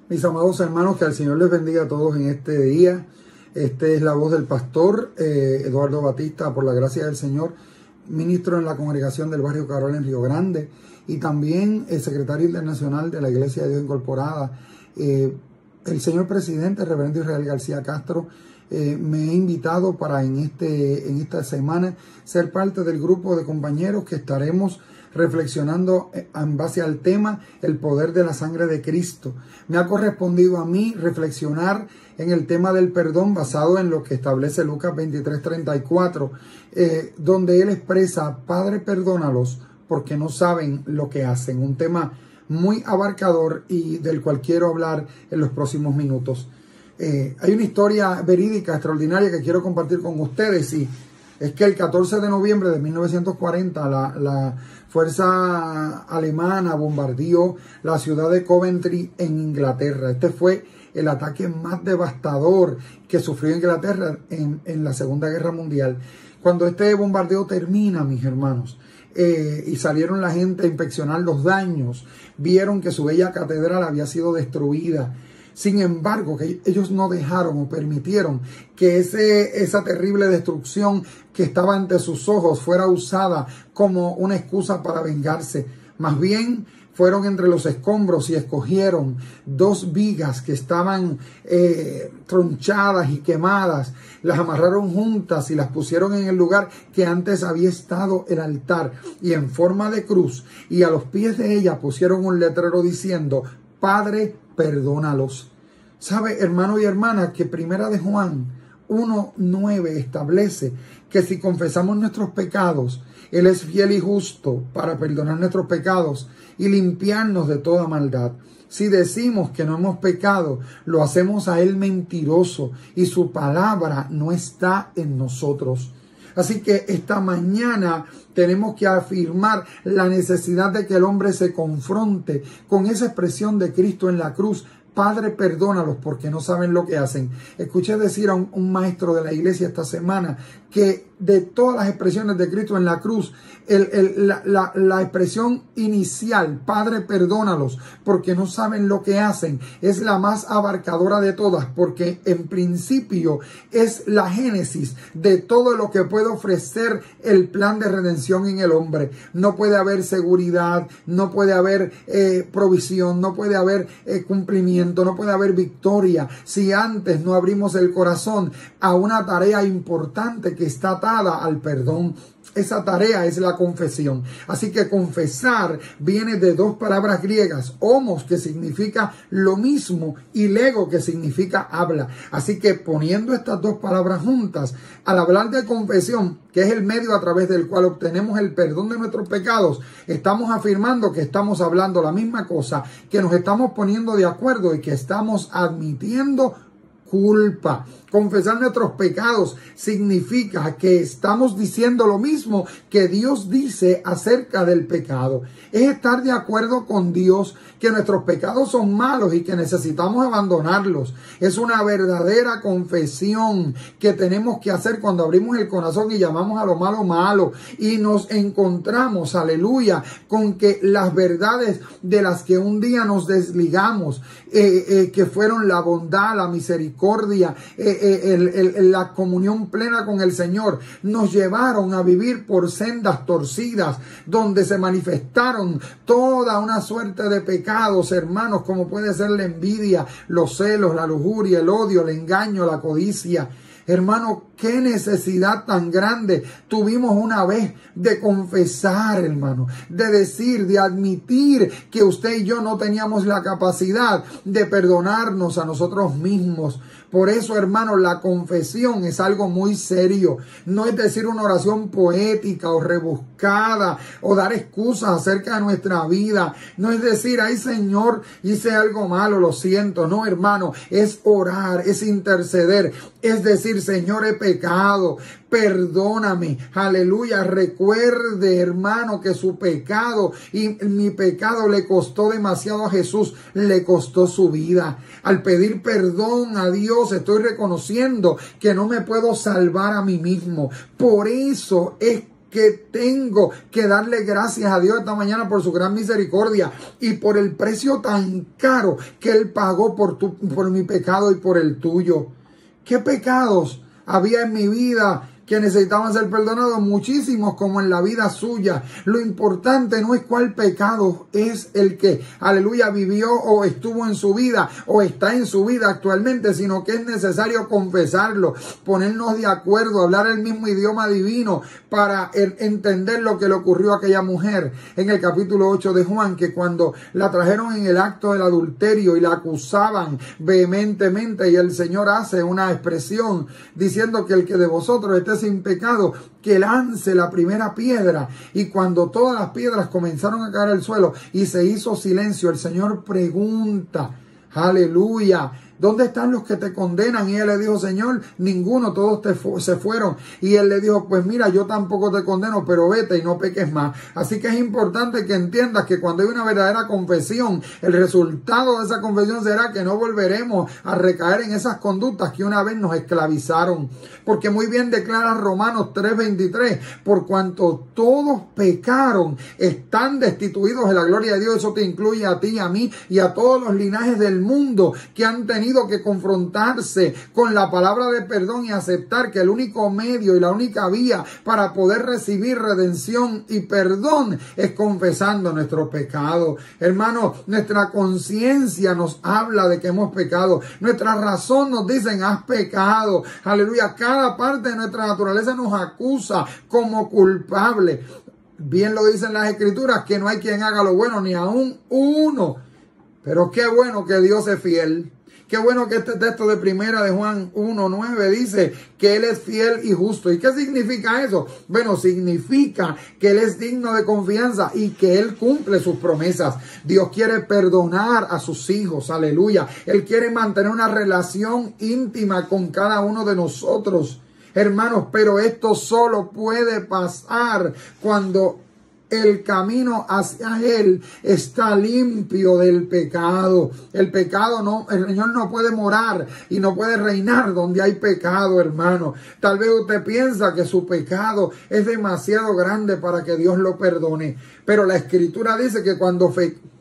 Mis amados hermanos, que el Señor les bendiga a todos en este día. Esta es la voz del pastor Eduardo Batista, por la gracia del Señor, ministro en la congregación del barrio Carol en Río Grande y también el secretario internacional de la Iglesia de Dios Incorporada. El señor presidente, reverendo Israel García Castro, me ha invitado para en esta semana ser parte del grupo de compañeros que estaremos reflexionando en base al tema el poder de la sangre de Cristo. Me ha correspondido a mí reflexionar en el tema del perdón basado en lo que establece Lucas 23:34, donde él expresa: Padre, perdónalos porque no saben lo que hacen. Un tema muy abarcador y del cual quiero hablar en los próximos minutos. Hay una historia verídica extraordinaria que quiero compartir con ustedes, y es que el 14 de noviembre de 1940 la fuerza alemana bombardeó la ciudad de Coventry en Inglaterra. Este fue el ataque más devastador que sufrió Inglaterra en la Segunda Guerra Mundial. Cuando este bombardeo termina, mis hermanos, y salieron la gente a inspeccionar los daños, vieron que su bella catedral había sido destruida. Sin embargo, que ellos no dejaron o permitieron que esa terrible destrucción que estaba ante sus ojos fuera usada como una excusa para vengarse. Más bien, fueron entre los escombros y escogieron dos vigas que estaban tronchadas y quemadas. Las amarraron juntas y las pusieron en el lugar que antes había estado el altar, y en forma de cruz. Y a los pies de ella pusieron un letrero diciendo: Padre, perdónalos. ¿Sabe, hermano y hermana, que Primera de Juan 1:9 establece que si confesamos nuestros pecados, Él es fiel y justo para perdonar nuestros pecados y limpiarnos de toda maldad? Si decimos que no hemos pecado, lo hacemos a Él mentiroso y su palabra no está en nosotros. Así que esta mañana tenemos que afirmar la necesidad de que el hombre se confronte con esa expresión de Cristo en la cruz: Padre, perdónalos porque no saben lo que hacen. Escuché decir a un maestro de la iglesia esta semana que de todas las expresiones de Cristo en la cruz, la expresión inicial, Padre, perdónalos porque no saben lo que hacen, es la más abarcadora de todas, porque en principio es la génesis de todo lo que puede ofrecer el plan de redención en el hombre. No puede haber seguridad, no puede haber provisión, no puede haber cumplimiento, no puede haber victoria si antes no abrimos el corazón a una tarea importante que está atada al perdón. Esa tarea es la confesión. Así que confesar viene de dos palabras griegas: homos, que significa lo mismo, y lego, que significa habla. Así que poniendo estas dos palabras juntas, al hablar de confesión, que es el medio a través del cual obtenemos el perdón de nuestros pecados, estamos afirmando que estamos hablando la misma cosa, que nos estamos poniendo de acuerdo y que estamos admitiendo culpa. Confesar nuestros pecados significa que estamos diciendo lo mismo que Dios dice acerca del pecado. Es estar de acuerdo con Dios que nuestros pecados son malos y que necesitamos abandonarlos. Es una verdadera confesión que tenemos que hacer cuando abrimos el corazón y llamamos a lo malo malo, y nos encontramos, aleluya, con que las verdades de las que un día nos desligamos, que fueron la bondad, la misericordia, la comunión plena con el Señor, nos llevaron a vivir por sendas torcidas donde se manifestaron toda una suerte de pecados, hermanos, como puede ser la envidia, los celos, la lujuria, el odio, el engaño, la codicia. Hermano, qué necesidad tan grande tuvimos una vez de confesar, hermano, de decir, de admitir que usted y yo no teníamos la capacidad de perdonarnos a nosotros mismos. Por eso, hermano, la confesión es algo muy serio. No es decir una oración poética o rebuscada o dar excusas acerca de nuestra vida. No es decir: ay, Señor, hice algo malo, lo siento. No, hermano, es orar, es interceder, es decir: Señor, he pecado, perdóname, aleluya. Recuerde, hermano, que su pecado y mi pecado le costó demasiado a Jesús, le costó su vida. Al pedir perdón a Dios, estoy reconociendo que no me puedo salvar a mí mismo. Por eso es que tengo que darle gracias a Dios esta mañana por su gran misericordia y por el precio tan caro que Él pagó por mi pecado y por el tuyo. ¿Qué pecados había en mi vida que necesitaban ser perdonados? Muchísimos, como en la vida suya. Lo importante no es cuál pecado es el que, aleluya, vivió o estuvo en su vida o está en su vida actualmente, sino que es necesario confesarlo, ponernos de acuerdo, hablar el mismo idioma divino para entender lo que le ocurrió a aquella mujer en el capítulo 8 de Juan, que cuando la trajeron en el acto del adulterio y la acusaban vehementemente, y el Señor hace una expresión diciendo que el que de vosotros esté sin pecado, que lance la primera piedra. Y cuando todas las piedras comenzaron a caer al suelo y se hizo silencio, el Señor pregunta, aleluya, ¿dónde están los que te condenan? Y él le dijo, Señor, ninguno, todos se fueron. Y él le dijo, pues mira, yo tampoco te condeno, pero vete y no peques más. Así que es importante que entiendas que cuando hay una verdadera confesión, el resultado de esa confesión será que no volveremos a recaer en esas conductas que una vez nos esclavizaron. Porque muy bien declara Romanos 3:23, por cuanto todos pecaron, están destituidos de la gloria de Dios. Eso te incluye a ti, a mí y a todos los linajes del mundo que han tenido que confrontarse con la palabra de perdón y aceptar que el único medio y la única vía para poder recibir redención y perdón es confesando nuestro pecado. Hermano, nuestra conciencia nos habla de que hemos pecado. Nuestra razón nos dice, has pecado. Aleluya. Cada parte de nuestra naturaleza nos acusa como culpable. Bien lo dicen las Escrituras, que no hay quien haga lo bueno, ni aún uno. Pero qué bueno que Dios es fiel. Qué bueno que este texto de primera de Juan 1:9 dice que Él es fiel y justo. ¿Y qué significa eso? Bueno, significa que Él es digno de confianza y que Él cumple sus promesas. Dios quiere perdonar a sus hijos, aleluya. Él quiere mantener una relación íntima con cada uno de nosotros, hermanos, pero esto solo puede pasar cuando el camino hacia Él está limpio del pecado. El pecado no, el Señor no puede morar y no puede reinar donde hay pecado, hermano. Tal vez usted piensa que su pecado es demasiado grande para que Dios lo perdone, pero la Escritura dice que cuando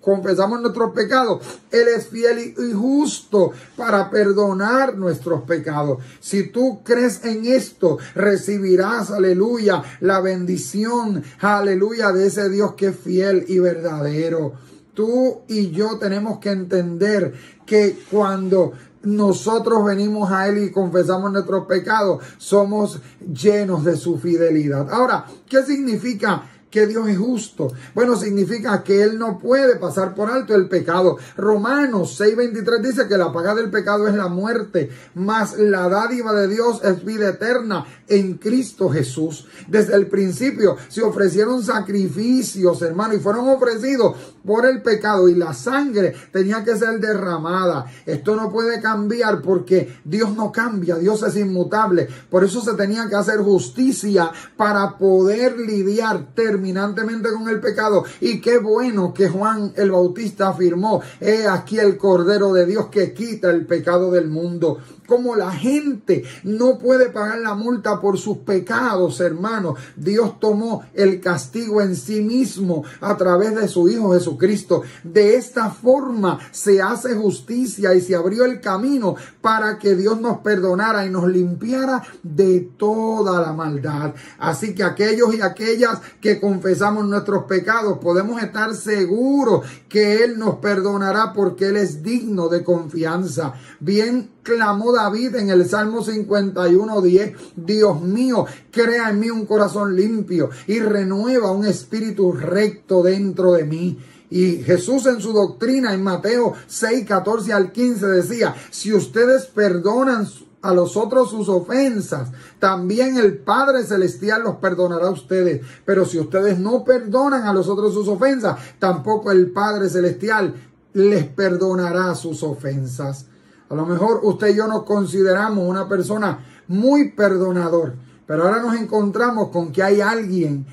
confesamos nuestros pecados, Él es fiel y justo para perdonar nuestros pecados. Si tú crees en esto, recibirás, aleluya, la bendición, aleluya, de ese Dios que es fiel y verdadero. Tú y yo tenemos que entender que cuando nosotros venimos a Él y confesamos nuestros pecados, somos llenos de su fidelidad. Ahora, ¿qué significa que Dios es justo? Bueno, significa que Él no puede pasar por alto el pecado. Romanos 6:23 dice que la paga del pecado es la muerte, mas la dádiva de Dios es vida eterna en Cristo Jesús. Desde el principio se ofrecieron sacrificios, hermano, y fueron ofrecidos por el pecado, y la sangre tenía que ser derramada. Esto no puede cambiar porque Dios no cambia, Dios es inmutable. Por eso se tenía que hacer justicia para poder lidiar terminantemente con el pecado. Y qué bueno que Juan el Bautista afirmó: he aquí el Cordero de Dios que quita el pecado del mundo. Como la gente no puede pagar la multa por sus pecados, hermanos, Dios tomó el castigo en sí mismo a través de su Hijo Jesucristo. De esta forma se hace justicia y se abrió el camino para que Dios nos perdonara y nos limpiara de toda la maldad. Así que aquellos y aquellas que confesamos nuestros pecados, podemos estar seguros que Él nos perdonará porque Él es digno de confianza. Bien clamó David en el Salmo 51:10: Dios mío, crea en mí un corazón limpio y renueva un espíritu recto dentro de mí. Y Jesús en su doctrina en Mateo 6:14 al 15 decía: si ustedes perdonan a los otros sus ofensas, también el Padre Celestial los perdonará a ustedes. Pero si ustedes no perdonan a los otros sus ofensas, tampoco el Padre Celestial les perdonará sus ofensas. A lo mejor usted y yo nos consideramos una persona muy perdonador, pero ahora nos encontramos con que hay alguien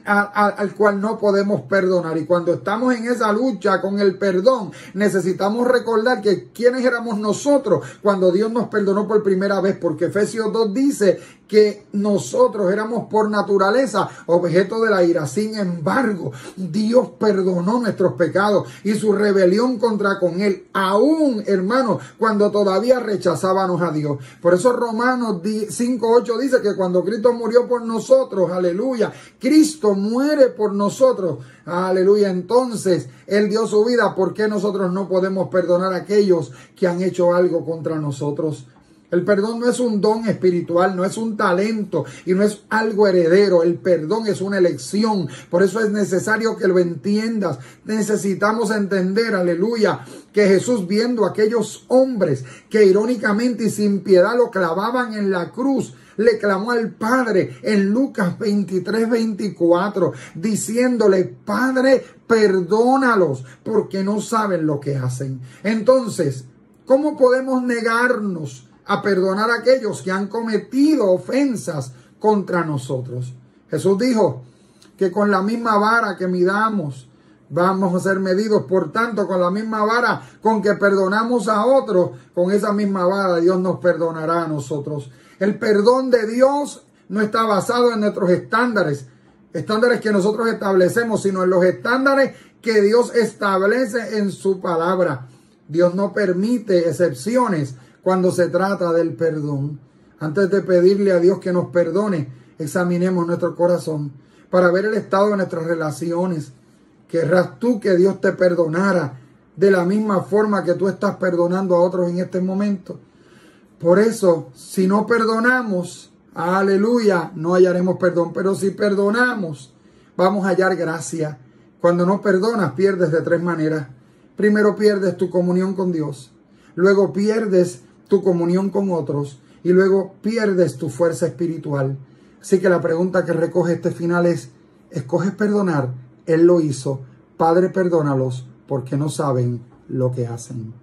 al cual no podemos perdonar. Y cuando estamos en esa lucha con el perdón, necesitamos recordar que quiénes éramos nosotros cuando Dios nos perdonó por primera vez, porque Efesios 2 dice que nosotros éramos por naturaleza objeto de la ira. Sin embargo, Dios perdonó nuestros pecados y su rebelión contra con él, aún, hermanos, cuando todavía rechazábamos a Dios. Por eso Romanos 5:8 dice que cuando Cristo murió por nosotros, aleluya, Cristo muere por nosotros, aleluya, entonces Él dio su vida. ¿Por qué nosotros no podemos perdonar a aquellos que han hecho algo contra nosotros? El perdón no es un don espiritual, no es un talento y no es algo heredero. El perdón es una elección. Por eso es necesario que lo entiendas. Necesitamos entender, aleluya, que Jesús, viendo a aquellos hombres que irónicamente y sin piedad lo clavaban en la cruz, le clamó al Padre en Lucas 23:24, diciéndole: Padre, perdónalos porque no saben lo que hacen. Entonces, ¿cómo podemos negarnos a perdonar a aquellos que han cometido ofensas contra nosotros? Jesús dijo que con la misma vara que midamos, vamos a ser medidos. Por tanto, con la misma vara con que perdonamos a otros, con esa misma vara Dios nos perdonará a nosotros. El perdón de Dios no está basado en nuestros estándares que nosotros establecemos, sino en los estándares que Dios establece en su palabra. Dios no permite excepciones cuando se trata del perdón. Antes de pedirle a Dios que nos perdone, examinemos nuestro corazón para ver el estado de nuestras relaciones. ¿Querrás tú que Dios te perdonara de la misma forma que tú estás perdonando a otros en este momento? Por eso, si no perdonamos, aleluya, no hallaremos perdón. Pero si perdonamos, vamos a hallar gracia. Cuando no perdonas, pierdes de tres maneras. Primero, pierdes tu comunión con Dios. Luego pierdes tu comunión con otros. Y luego pierdes tu fuerza espiritual. Así que la pregunta que recoge este final es: ¿escoges perdonar? Él lo hizo. Padre, perdónalos porque no saben lo que hacen.